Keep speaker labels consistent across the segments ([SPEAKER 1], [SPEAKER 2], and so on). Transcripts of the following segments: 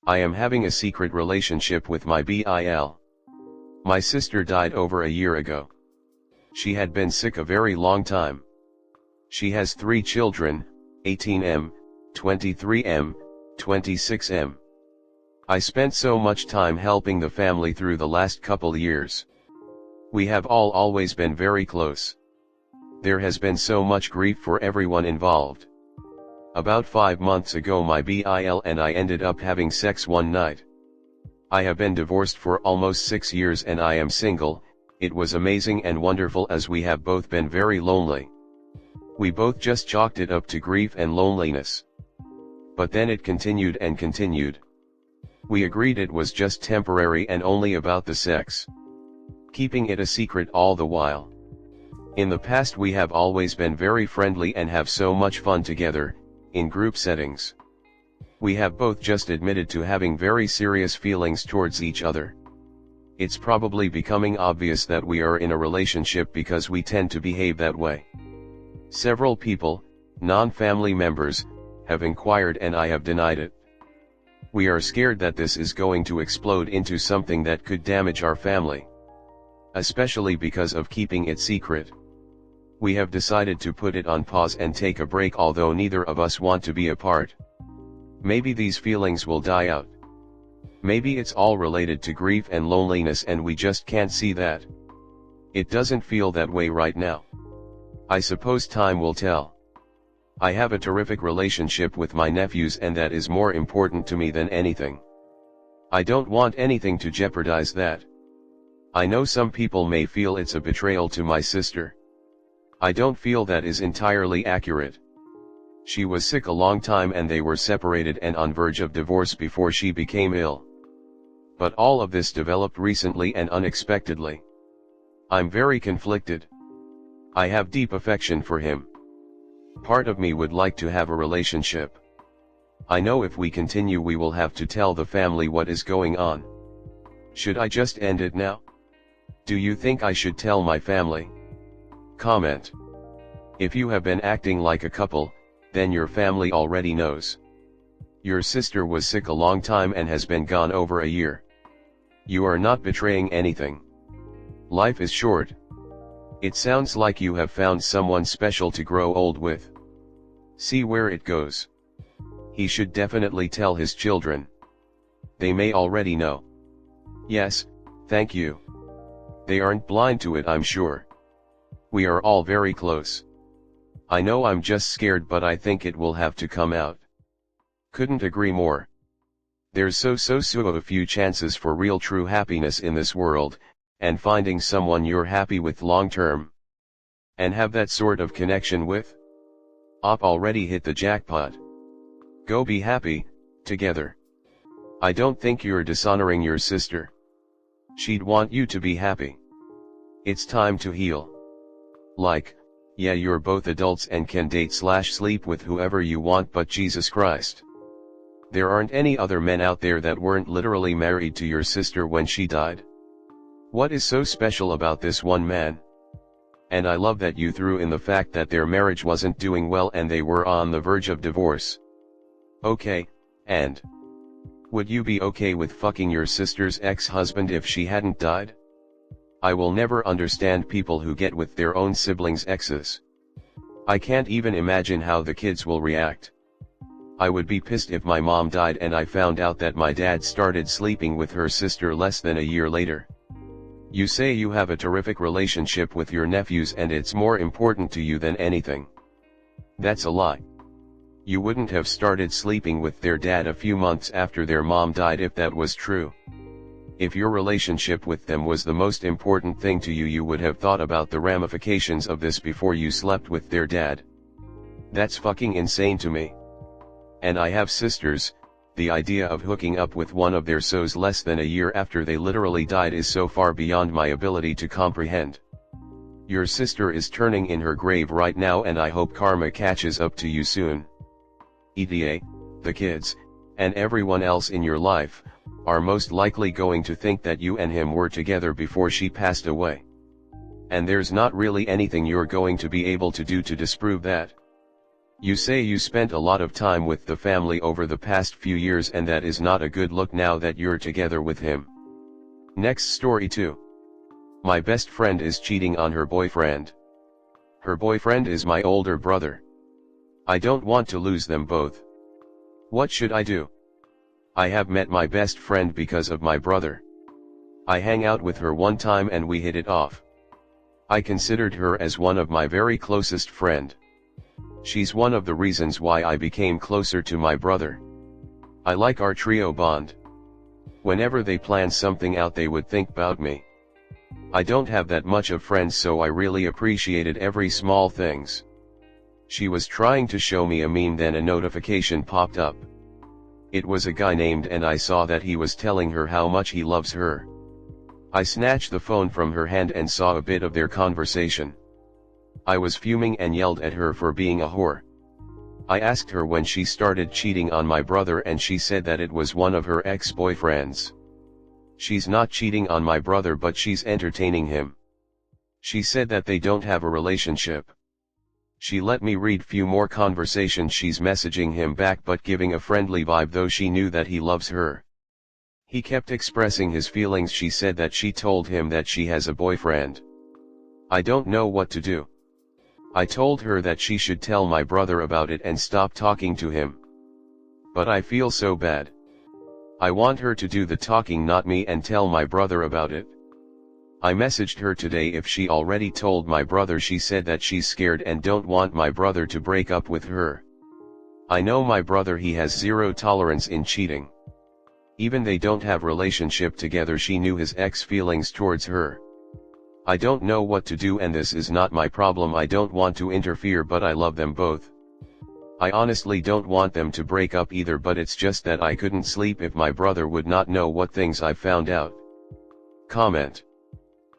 [SPEAKER 1] I am having a secret relationship with my BIL. My sister died over a year ago. She had been sick a very long time. She has 3 children, 18M, 23M, 26M. I spent so much time helping the family through the last couple years. We have always been very close. There has been so much grief for everyone involved. About 5 months ago my BIL and I ended up having sex one night. I have been divorced for almost 6 years and I am single. It was amazing and wonderful as we have both been very lonely. We both just chalked it up to grief and loneliness. But then it continued and continued. We agreed it was just temporary and only about the sex. Keeping it a secret all the while. In the past we have always been very friendly and have so much fun together, in group settings. We have both just admitted to having very serious feelings towards each other. It's probably becoming obvious that we are in a relationship because we tend to behave that way. Several people, non-family members, have inquired and I have denied it. We are scared that this is going to explode into something that could damage our family. Especially because of keeping it secret. We have decided to put it on pause and take a break, although neither of us want to be apart. Maybe these feelings will die out. Maybe it's all related to grief and loneliness and we just can't see that. It doesn't feel that way right now. I suppose time will tell. I have a terrific relationship with my nephews and that is more important to me than anything. I don't want anything to jeopardize that. I know some people may feel it's a betrayal to my sister. I don't feel that is entirely accurate. She was sick a long time and they were separated and on verge of divorce before she became ill. But all of this developed recently and unexpectedly. I'm very conflicted. I have deep affection for him. Part of me would like to have a relationship. I know if we continue we will have to tell the family what is going on. Should I just end it now? Do you think I should tell my family? Comment. If you have been acting like a couple, then your family already knows. Your sister was sick a long time and has been gone over a year. You are not betraying anything. Life is short. It sounds like you have found someone special to grow old with. See where it goes. He should definitely tell his children. They may already know. Yes, thank you. They aren't blind to it, I'm sure. We are all very close. I know I'm just scared, but I think it will have to come out. Couldn't agree more. There's so a few chances for real true happiness in this world, and finding someone you're happy with long term. And have that sort of connection with? Already hit the jackpot. Go be happy, together. I don't think you're dishonoring your sister. She'd want you to be happy. It's time to heal. Like, yeah, you're both adults and can date/sleep with whoever you want, but Jesus Christ. There aren't any other men out there that weren't literally married to your sister when she died. What is so special about this one man? And I love that you threw in the fact that their marriage wasn't doing well and they were on the verge of divorce. Okay, and would you be okay with fucking your sister's ex-husband if she hadn't died? I will never understand people who get with their own siblings' exes. I can't even imagine how the kids will react. I would be pissed if my mom died and I found out that my dad started sleeping with her sister less than a year later. You say you have a terrific relationship with your nephews and it's more important to you than anything. That's a lie. You wouldn't have started sleeping with their dad a few months after their mom died if that was true. If your relationship with them was the most important thing to you, you would have thought about the ramifications of this before you slept with their dad. That's fucking insane to me. And I have sisters. The idea of hooking up with one of their SOs less than a year after they literally died is so far beyond my ability to comprehend. Your sister is turning in her grave right now and I hope karma catches up to you soon. ETA, the kids, and everyone else in your life, are most likely going to think that you and him were together before she passed away. And there's not really anything you're going to be able to do to disprove that. You say you spent a lot of time with the family over the past few years and that is not a good look now that you're together with him. Next story 2. My best friend is cheating on her boyfriend. Her boyfriend is my older brother. I don't want to lose them both. What should I do? I have met my best friend because of my brother. I hang out with her one time and we hit it off. I considered her as one of my very closest friend. She's one of the reasons why I became closer to my brother. I like our trio bond. Whenever they plan something out they would think about me. I don't have that much of friends so I really appreciated every small things. She was trying to show me a meme then a notification popped up. It was a guy named and I saw that he was telling her how much he loves her. I snatched the phone from her hand and saw a bit of their conversation. I was fuming and yelled at her for being a whore. I asked her when she started cheating on my brother and she said that it was one of her ex-boyfriends. She's not cheating on my brother but she's entertaining him. She said that they don't have a relationship. She let me read few more conversations she's messaging him back but giving a friendly vibe though she knew that he loves her. He kept expressing his feelings. She said that she told him that she has a boyfriend. I don't know what to do. I told her that she should tell my brother about it and stop talking to him. But I feel so bad. I want her to do the talking not me and tell my brother about it. I messaged her today if she already told my brother. She said that she's scared and don't want my brother to break up with her. I know my brother, he has zero tolerance in cheating. Even they don't have relationship together she knew his ex feelings towards her. I don't know what to do and this is not my problem. I don't want to interfere but I love them both. I honestly don't want them to break up either but it's just that I couldn't sleep if my brother would not know what things I found out. Comment.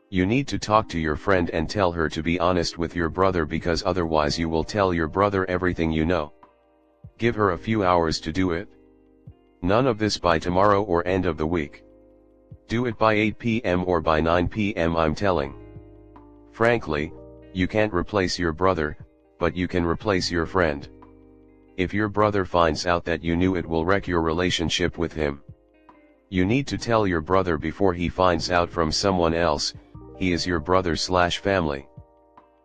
[SPEAKER 1] You need to talk to your friend and tell her to be honest with your brother because otherwise you will tell your brother everything you know. Give her a few hours to do it. None of this by tomorrow or end of the week. Do it by 8 p.m. or by 9 p.m. I'm telling. Frankly, you can't replace your brother, but you can replace your friend. If your brother finds out that you knew, it will wreck your relationship with him. You need to tell your brother before he finds out from someone else. He is your brother/family.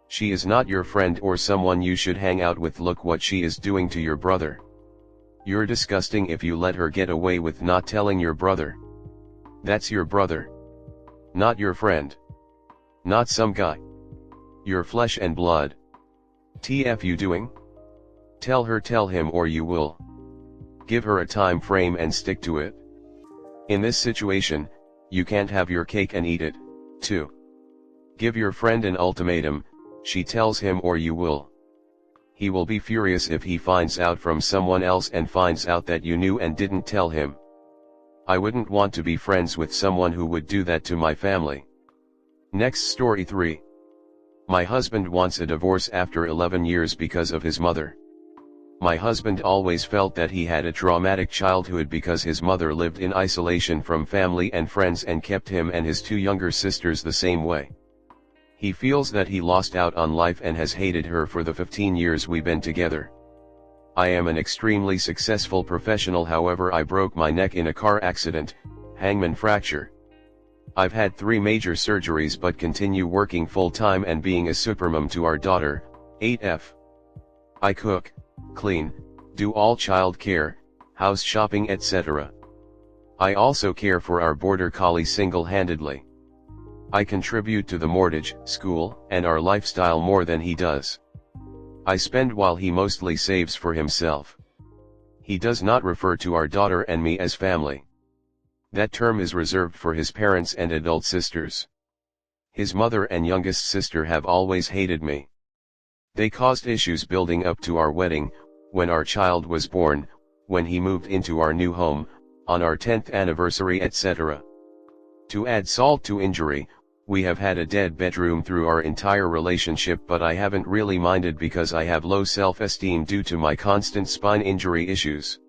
[SPEAKER 1] She is not your friend or someone you should hang out with. Look what she is doing to your brother. You're disgusting if you let her get away with not telling your brother. That's your brother. Not your friend. Not some guy. Your flesh and blood. TF you doing? Tell him or you will. Give her a time frame and stick to it. In this situation, you can't have your cake and eat it, too. Give your friend an ultimatum, she tells him or you will. He will be furious if he finds out from someone else and finds out that you knew and didn't tell him. I wouldn't want to be friends with someone who would do that to my family. Next story 3. My husband wants a divorce after 11 years because of his mother. My husband always felt that he had a traumatic childhood because his mother lived in isolation from family and friends and kept him and his 2 younger sisters the same way. He feels that he lost out on life and has hated her for the 15 years we've been together. I am an extremely successful professional, however I broke my neck in a car accident, hangman fracture. I've had 3 major surgeries but continue working full-time and being a supermom to our daughter, 8F. I cook, clean, do all child care, house shopping etc. I also care for our border collie single-handedly. I contribute to the mortgage, school, and our lifestyle more than he does. I spend while he mostly saves for himself. He does not refer to our daughter and me as family. That term is reserved for his parents and adult sisters. His mother and youngest sister have always hated me. They caused issues building up to our wedding, when our child was born, when he moved into our new home, on our 10th anniversary etc. To add salt to injury, we have had a dead bedroom through our entire relationship, but I haven't really minded because I have low self-esteem due to my constant spine injury issues.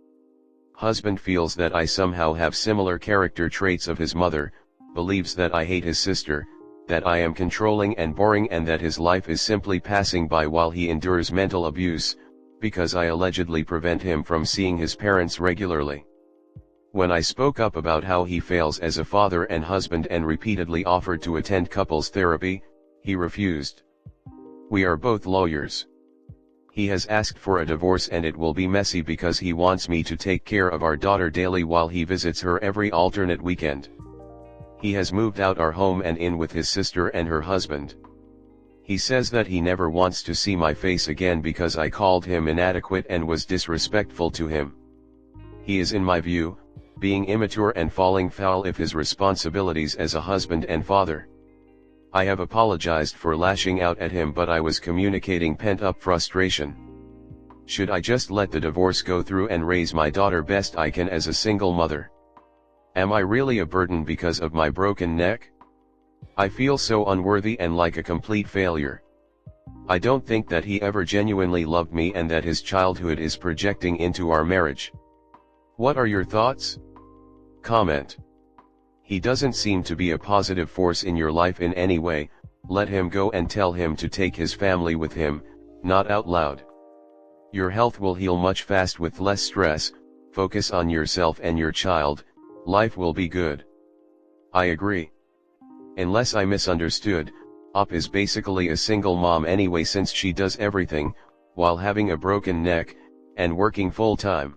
[SPEAKER 1] Husband feels that I somehow have similar character traits of his mother, believes that I hate his sister, that I am controlling and boring and that his life is simply passing by while he endures mental abuse, because I allegedly prevent him from seeing his parents regularly. When I spoke up about how he fails as a father and husband and repeatedly offered to attend couples therapy, he refused. We are both lawyers. He has asked for a divorce and it will be messy because he wants me to take care of our daughter daily while he visits her every alternate weekend. He has moved out our home and in with his sister and her husband. He says that he never wants to see my face again because I called him inadequate and was disrespectful to him. He is, in my view, being immature and falling foul of his responsibilities as a husband and father. I have apologized for lashing out at him, but I was communicating pent-up frustration. Should I just let the divorce go through and raise my daughter best I can as a single mother? Am I really a burden because of my broken neck? I feel so unworthy and like a complete failure. I don't think that he ever genuinely loved me and that his childhood is projecting into our marriage. What are your thoughts? Comment. He doesn't seem to be a positive force in your life in any way. Let him go and tell him to take his family with him, not out loud. Your health will heal much fast with less stress. Focus on yourself and your child, life will be good. I agree. Unless I misunderstood, Op is basically a single mom anyway since she does everything, while having a broken neck, and working full-time.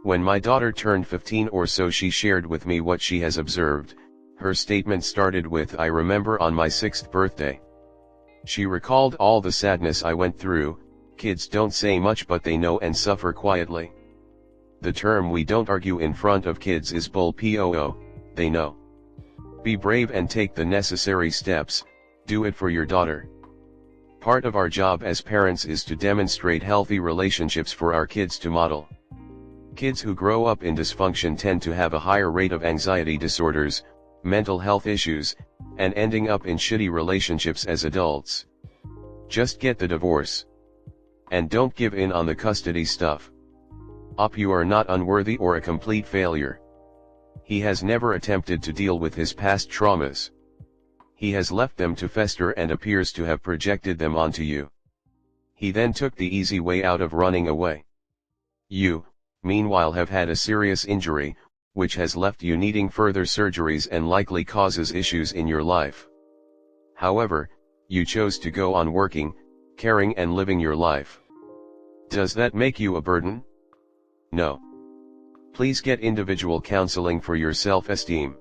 [SPEAKER 1] When my daughter turned 15 or so, she shared with me what she has observed. Her statement started with, "I remember on my 6th birthday." She recalled all the sadness I went through. Kids don't say much but they know and suffer quietly. The term we don't argue in front of kids is BIL, they know. Be brave and take the necessary steps, do it for your daughter. Part of our job as parents is to demonstrate healthy relationships for our kids to model. Kids who grow up in dysfunction tend to have a higher rate of anxiety disorders, mental health issues, and ending up in shitty relationships as adults. Just get the divorce. And don't give in on the custody stuff. Op, you are not unworthy or a complete failure. He has never attempted to deal with his past traumas. He has left them to fester and appears to have projected them onto you. He then took the easy way out of running away. You, meanwhile, have had a serious injury, which has left you needing further surgeries and likely causes issues in your life. However, you chose to go on working, caring and living your life. Does that make you a burden? No. Please get individual counseling for your self-esteem.